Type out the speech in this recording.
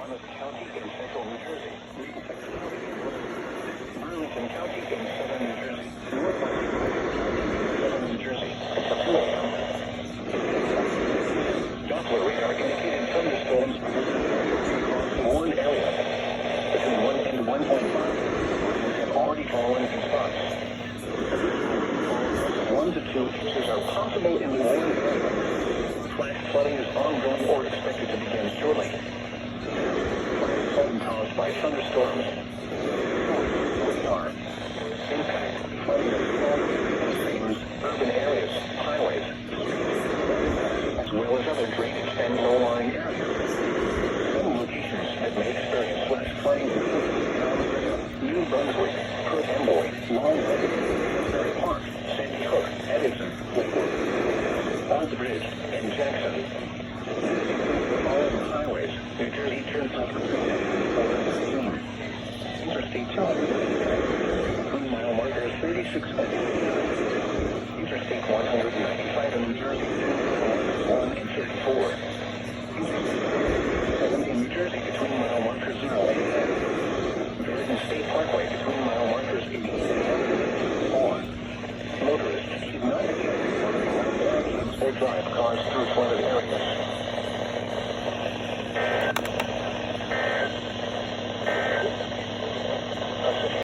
Monmouth County in central New Jersey. Burlington County in southern New Jersey. Southern New Jersey. Up to 2 a.m. Doppler radar indicated thunderstorms across Warren area between 1 and 1.5 have already fallen in spots. 1 to 2 inches are possible in the Warren area. Flash flooding is ongoing or expected to begin shortly. Flooding caused by thunderstorms. Radar. Impact. Flooding of streams, urban areas, highways, as well as other drainage and low-lying areas. Some locations that may experience flash flooding include New Brunswick, Perth Amboy, Long Lake, Ferry Park, Sandy Hook, Edison, Lakewood, Old Bridge, and Jackson. All of the highways, New Jersey Turnpike, Interstate 200, 3-mile marker 36, Interstate 195 in New Jersey, 1 and 34. Interstate 7 in New Jersey between mile marker 0 and Garden State Parkway between mile markers 80 and 4. Motorists should not be or drive cars through flooded areas.